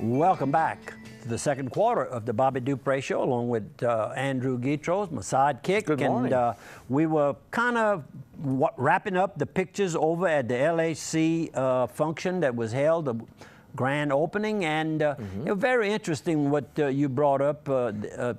Welcome back to the second quarter of the Bobby Dupre Show, along with Andrew Guitros, my sidekick. Good morning. And we were kind of wrapping up the pictures over at the LAC function that was held, the grand opening, and it was very interesting what you brought up.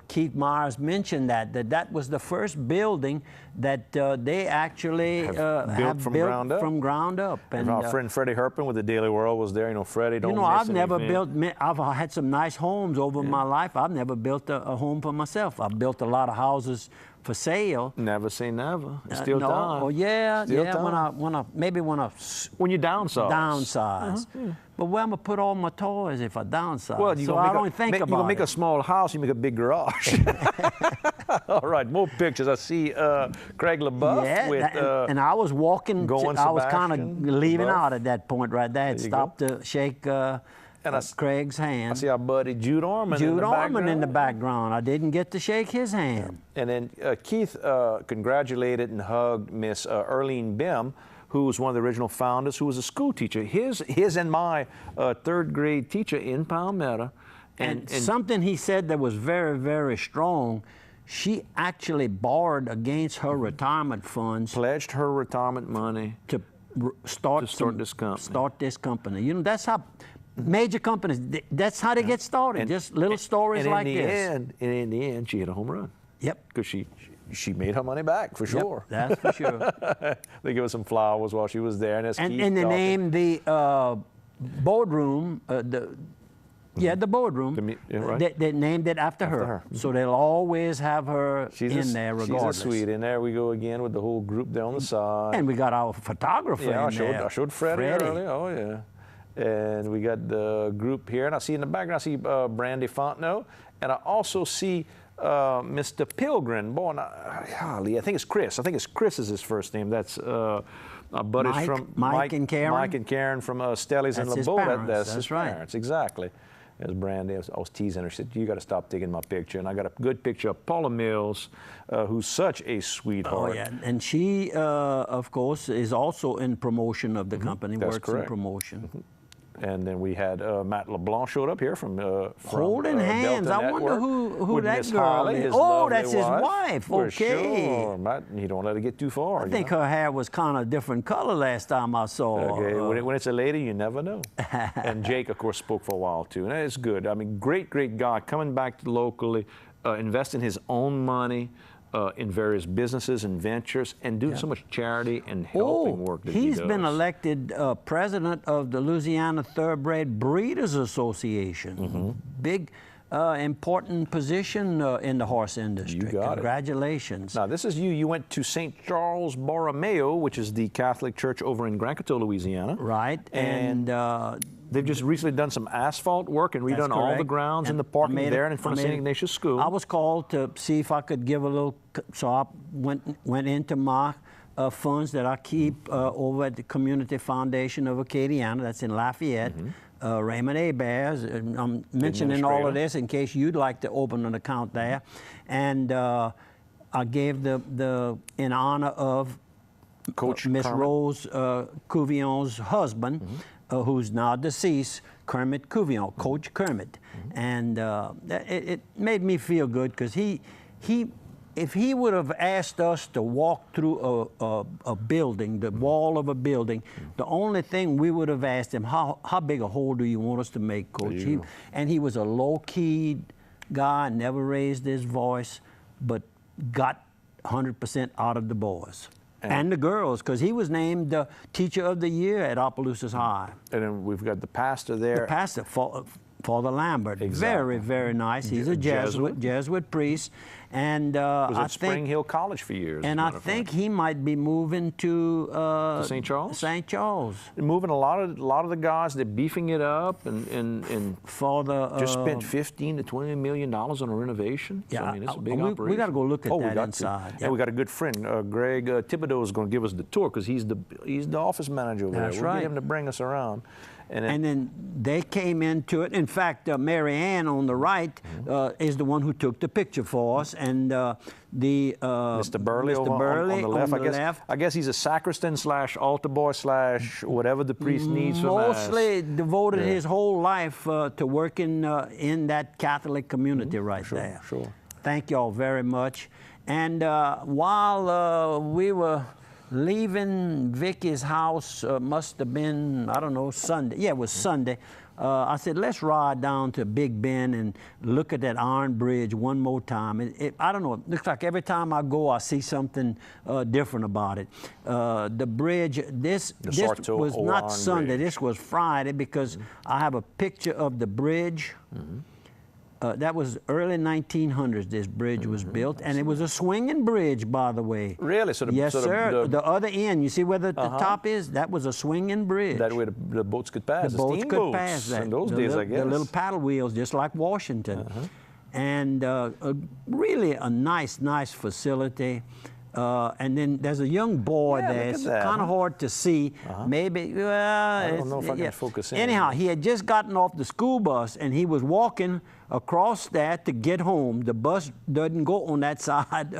Keith Myers mentioned that was the first building that they actually have built from ground up. And our friend Freddie Herpin with the Daily World was there. You know, Freddie, don't miss I've never anything. built, I've had some nice homes over my life. I've never built a home for myself. I've built a lot of houses for sale. Never say never. It's still no. time. Oh yeah, still yeah. time. When you downsize. Downsize. But where I'm gonna put all my toys if I downsize? Well, so I don't think about it. You gonna make a small house, you make a big garage. All right, more pictures. I see Craig LaBeouf with and I was walking. I was kind of leaving LaBeouf. out at that point right there. It stopped to shake Craig's hand. I see our buddy Jude Orman in the background. I didn't get to shake his hand. And then Keith congratulated and hugged Miss Earlene Bim, who was one of the original founders, who was a school teacher. His and my third grade teacher in Palmetto. And something he said that was very, very strong, she actually borrowed against her retirement funds. Pledged her retirement money to start this company. You know, that's how major companies, that's how they get started, just little stories like this. And in the end, she hit a home run. Yep. Because she made her money back, for sure. Yep, that's for sure. They gave her some flowers while she was there. And they named the boardroom, the boardroom, right. they named it after her. So they'll always have her in there regardless. She's a sweet. And there we go again with the whole group there on the side. And we got our photographer in there. I showed Freddie earlier. Oh, yeah. And we got the group here. And I see in the background, I see Brandy Fontenot. And I also see Mr. Pilgrim. Boy, golly, I think it's Chris. I think it's Chris is his first name. That's our buddies from Mike and Karen. Mike and Karen from Stellies and LeBeau. That's his right. parents, exactly. As Brandy, I was teasing her. She said, "You got to stop taking my picture." And I got a good picture of Paula Mills, who's such a sweetheart. Oh yeah, and she, of course, is also in promotion of the company. That's works correct. in promotion. And then we had Matt LeBlanc showed up here from holding hands. Delta I wonder who that Miss girl Holly, is. Oh, that's his wife. For okay. Sure. Matt, you don't let it get too far. I think her hair was kind of different color last time I saw her. Okay, when it's a lady, you never know. And Jake, of course, spoke for a while too, and it's good. I mean, great guy coming back locally, investing his own money. In various businesses and ventures, and doing so much charity and helping work that he does. He's been elected president of the Louisiana Thoroughbred Breeders Association. Big, important position in the horse industry. You got Congratulations. Now, this is you. You went to St. Charles Borromeo, which is the Catholic church over in Grand Coteau, Louisiana. Right. And they've just recently done some asphalt work and redone all the grounds and the parking there in front of St. Ignatius School. I was called to see if I could give a little, so I went into my funds that I keep over at the Community Foundation of Acadiana, that's in Lafayette. Raymond A. Bears. I'm mentioning all of this in case you'd like to open an account there. And I gave in honor of Coach Miss Rose Couvillon's husband, who's now deceased, Kermit Couvillon, Coach Kermit. And it made me feel good because if he would have asked us to walk through a building, the wall of a building, the only thing we would have asked him, how big a hole do you want us to make, Coach? And he was a low-key guy, never raised his voice, but got 100% out of the boys. And the girls, because he was named the Teacher of the Year at Opelousas High. And then we've got the pastor there. The pastor, Father Lambert. Exactly. Very, very nice. He's a Jesuit priest. And was at Spring Hill College for years. And I think he might be moving to St. Charles. St. Charles. They're moving a lot of the guys. They're beefing it up and for the just spent $15 to $20 million on a renovation. Yeah, so, I mean, it's a big operation. We got to go look at that inside. And we got a good friend, Greg Thibodeau, is going to give us the tour because he's the office manager over there. We'll get him to bring us around. And then they came into it. In fact, Mary Ann on the right is the one who took the picture for us. and Mr. Burley, on the left. I guess he's a sacristan / altar boy / whatever the priest needs for mass. Mostly devoted his whole life to working in that Catholic community right there. Sure. Thank you all very much. And while we were leaving Vicky's house, must have been, I don't know, Sunday. Yeah, it was Sunday. I said, let's ride down to Big Bend and look at that iron bridge one more time. I don't know, it looks like every time I go, I see something different about it. The bridge, this was not Sunday, this was Friday, because I have a picture of the bridge. That was early 1900s, this bridge was built, and it was a swinging bridge, by the way. Really? Yes, sir. The other end, you see where the top is? That was a swinging bridge. That way the boats could pass. The boats could pass that. In those days, I guess. The little paddle wheels, just like Washington. And really a nice facility. And then there's a young boy there. It's kind of hard to see. Maybe, well, I don't know if I can focus in. Anyhow, he had just gotten off the school bus, and he was walking across that to get home. The bus doesn't go on that side,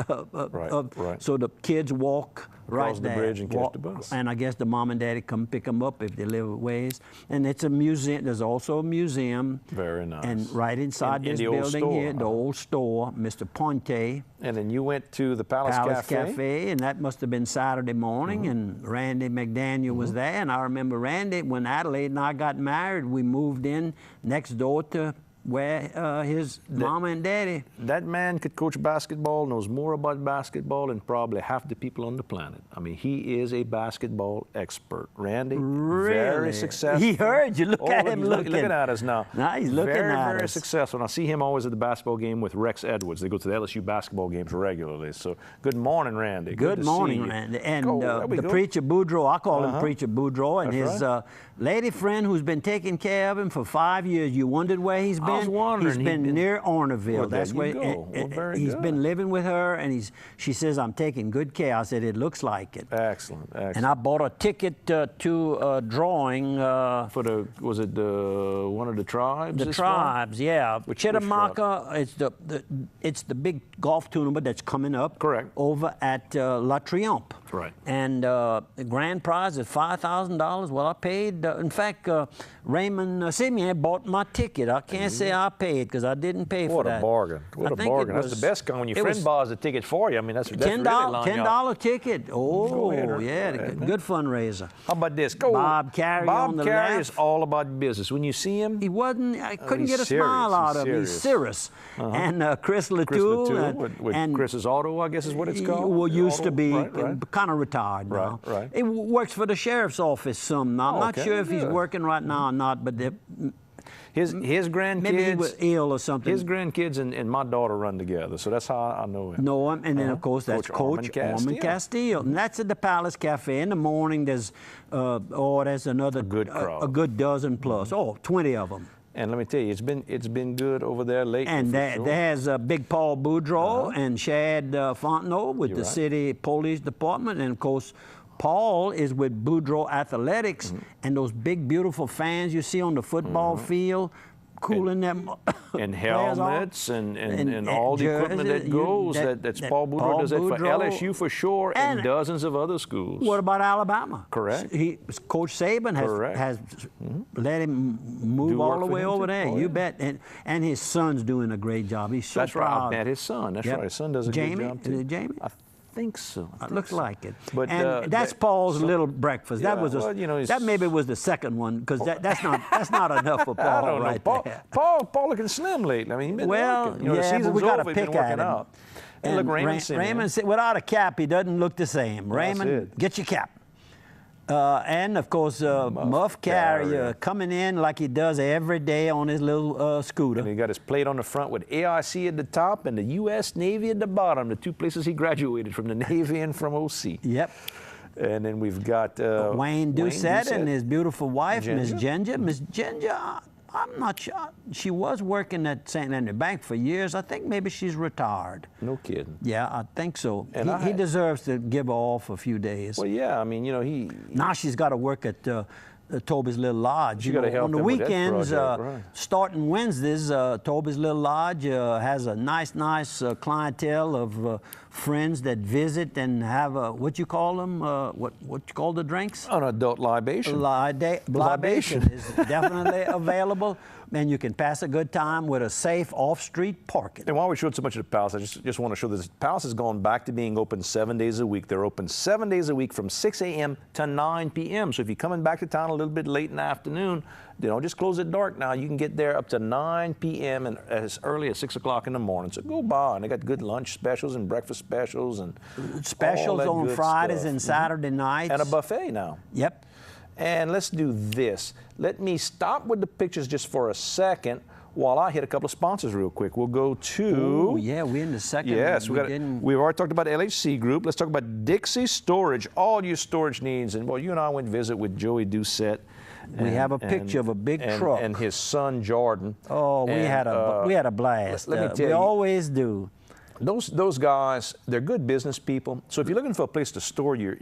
so the kids walk across the bridge and catch the bus. And I guess the mom and daddy come pick them up if they live a ways. And it's a museum. There's also a museum. Very nice. And right inside this building here, the old store, Mr. Ponte. And then you went to the Palace Cafe, and that must have been Saturday morning, and Randy McDaniel was there. And I remember Randy, when Adelaide and I got married, we moved in next door to where his mama and daddy. That man could coach basketball, knows more about basketball than probably half the people on the planet. I mean, he is a basketball expert. Randy, very successful. He heard you. Look at him looking at us now. Now he's looking at us. Very successful. And I see him always at the basketball game with Rex Edwards. They go to the LSU basketball games regularly. So good morning, Randy. Good morning, Randy. And the preacher Boudreaux, I call him Preacher Boudreaux, and his lady friend who's been taking care of him for 5 years. You wondered where he's been? I was wondering. He's been near Ornerville. Well, that's where he's been living with her, and she says, I'm taking good care. I said, it looks like it. Excellent. And I bought a ticket to a drawing. For the, was it one of the tribes? The tribes, yeah. Chittamauga, it's the big golf tournament that's coming up. Correct. Over at La Triomphe. Right. And the grand prize is $5,000. Well, I paid. In fact, Raymond Simeon bought my ticket. I can't say I paid because I didn't pay for that. What a bargain. What a bargain. That's the best kind when your friend buys a ticket for you. I mean, that's really $10 ticket. Oh, yeah. Good fundraiser. How about this? Bob Carey on the left. Bob Carey is all about business. When you see him, he wasn't. I couldn't get a smile out of him. He's serious. And Chris Latou. With Chris's Auto, I guess is what it's called. Well, used to be kind of retired now. Right. He works for the sheriff's office some. Now, I'm not sure if he's working right now or not, but his grandkids. Maybe he was ill or something. His grandkids and my daughter run together, so that's how I know him. And then of course that's Coach Orman Castile, and that's at the Palace Cafe. In the morning, there's another good crowd, a good dozen plus, 20 of them. And let me tell you, it's been good over there lately. And there's Big Paul Boudreaux and Shad Fontenot with the city police department, and of course Paul is with Boudreaux Athletics, and those big beautiful fans you see on the football field, cooling them and helmets and all the equipment that goes. That's Paul Boudreaux does that for LSU for sure, and dozens of other schools. What about Alabama? Correct. Coach Saban has let him move all the way over there. You bet. And his son's doing a great job. He's so proud. I met his son. That's right. His son does a good job too. Is it Jamie? I think so. It looks like it. But that's Paul's little breakfast. That was that maybe was the second one, because that's not enough for Paul. I don't know. There. Paul looking slim lately. I mean, he's been working. The season's but we got to over, pick at him. And look, Raymond, without a cap, he doesn't look the same. Raymond, get your cap. And of course, Muff Carrier coming in like he does every day on his little scooter. And he got his plate on the front with AIC at the top and the U.S. Navy at the bottom, the two places he graduated from, the Navy and from OC. Yep. And then we've got Wayne Doucette and his beautiful wife, Miss Ginger. Miss Ginger, I'm not sure. She was working at St. Andrew Bank for years. I think maybe she's retired. No kidding. Yeah, I think so. And he deserves to give her off a few days. Well, yeah, I mean, Now she's got to work at Toby's Little Lodge. You gotta help on the them with that weekends, project, right. starting Wednesdays, Toby's Little Lodge has a nice clientele of friends that visit and have what you call them? What you call the drinks? An adult libation. Libation is definitely available, and you can pass a good time with a safe off-street parking. And while we showed so much of the Palace, I just want to show this. Palace has gone back to being open 7 days a week. They're open 7 days a week from 6 a.m. to 9 p.m. So if you're coming back to town a little bit late in the afternoon, just close it dark now. You can get there up to 9 p.m. and as early as 6 o'clock in the morning. So go by, and they got good lunch specials and breakfast specials and specials all that on good Fridays stuff. and Saturday nights. And a buffet now. Yep. And let's do this. Let me stop with the pictures just for a second while I hit a couple of sponsors real quick. We'll go to... Oh, yeah, we're in the second. Yes, we've already talked about LHC Group. Let's talk about Dixie Storage, all your storage needs. And, well, you and I went visit with Joey Doucette. We have a picture of a big truck. And his son, Jordan. Oh, we had a blast. Let me tell you. We always do. Those guys, they're good business people. So if you're looking for a place to store your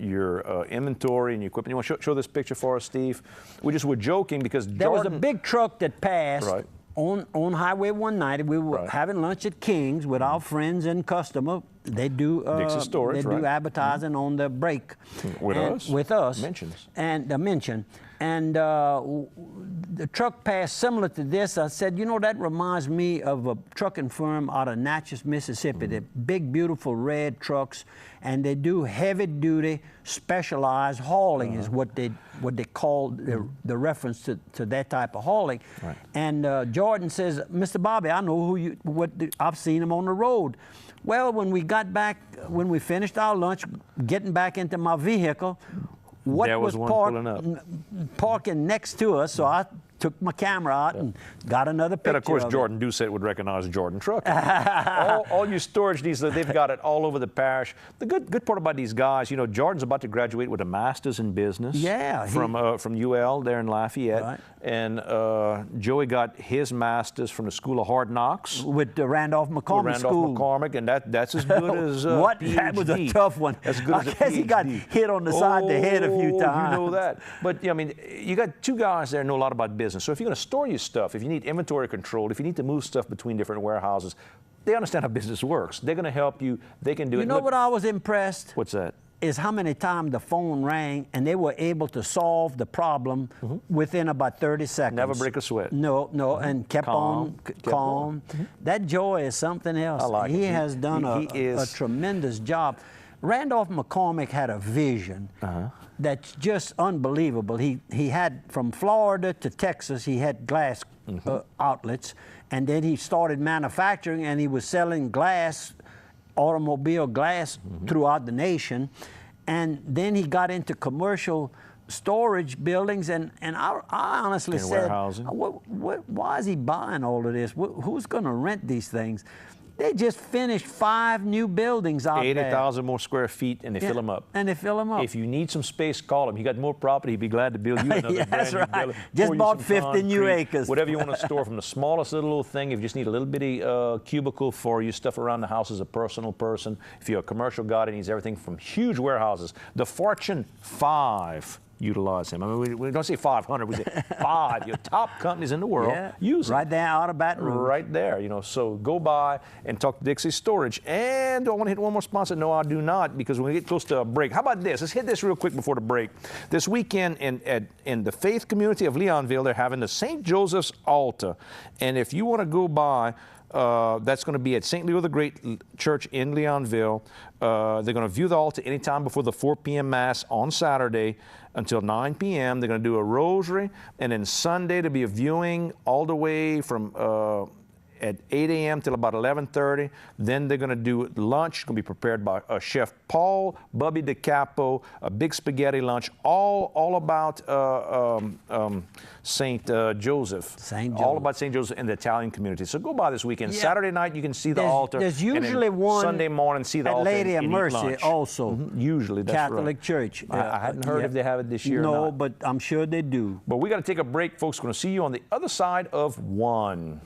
inventory and your equipment, you want to show this picture for us, Steve? We were joking because there was a big truck that passed right. on Highway 190. We were right. having lunch at King's with our friends and customer. They do Dixie Storage, they do advertising on the break with us. Mentions and the mention. And the truck passed similar to this. I said, that reminds me of a trucking firm out of Natchez, Mississippi. They're big, beautiful red trucks, and they do heavy-duty, specialized hauling is what they call the reference to that type of hauling. Right. And Jordan says, Mr. Bobby, I know I've seen him on the road. Well, when we finished our lunch, getting back into my vehicle, what was parking next to us, so I took my camera out and got another picture. And of course, Jordan Doucette would recognize Jordan Truck. all your storage needs, they've got it all over the parish. The good part about these guys, Jordan's about to graduate with a master's in business. Yeah. From UL there in Lafayette. Right. And Joey got his master's from the School of Hard Knocks. With the Randolph McCormick School. McCormick, and that's as good as what? PhD. That was a tough one. As good as a guess PhD. He got hit on the side of the head a few times. You know that. But, you got two guys there who know a lot about business. So if you're going to store your stuff, if you need inventory control, if you need to move stuff between different warehouses, they understand how business works. They're going to help you. They can do it. You know what I was impressed? What's that? Is how many times the phone rang and they were able to solve the problem within about 30 seconds. Never break a sweat. No, and kept calm. That Joy is something else. I like it. He has done a tremendous job. Randolph McCormick had a vision that's just unbelievable. He had, from Florida to Texas, he had glass outlets, and then he started manufacturing, and he was selling glass, automobile glass throughout the nation. And then he got into commercial storage buildings, and I honestly said, why is he buying all of this? Who's going to rent these things? They just finished 5 new buildings out there. 80,000 more square feet, and they fill them up. And they fill them up. If you need some space, call him. He got more property. He'd be glad to build you another brand new building. Just bought 50 new acres. Whatever you want to store, from the smallest little thing. If you just need a little bitty cubicle for your stuff around the house as a personal person. If you're a commercial guy that needs everything from huge warehouses. The Fortune 5 utilize him. I mean, we don't say 500, we say 5. Your top companies in the world use him. Right there out of Baton Rouge. Right there, so go by and talk to Dixie Storage. And do I want to hit one more sponsor? No, I do not, because when we get close to a break, how about this? Let's hit this real quick before the break. This weekend in the faith community of Leonville, they're having the St. Joseph's Altar. And if you want to go by, that's going to be at St. Leo the Great Church in Leonville. They're going to view the altar anytime before the 4 p.m. Mass on Saturday until 9 p.m. They're going to do a rosary, and then Sunday there'll be a viewing all the way from at 8 a.m. till about 11:30. Then they're going to do lunch. It's going to be prepared by Chef Paul Bubby DiCapo, a big spaghetti lunch, all about St. Joseph. St. Joseph. All about St. Joseph and the Italian community. So go by this weekend. Saturday night, you can see the altar. There's usually one Sunday morning, see the at altar Lady of Mercy lunch. also. Usually, that's Catholic right. Church. I hadn't heard if they have it this year or No, not. but I'm sure they do. But we got to take a break, folks. We're going to see you on the other side of one.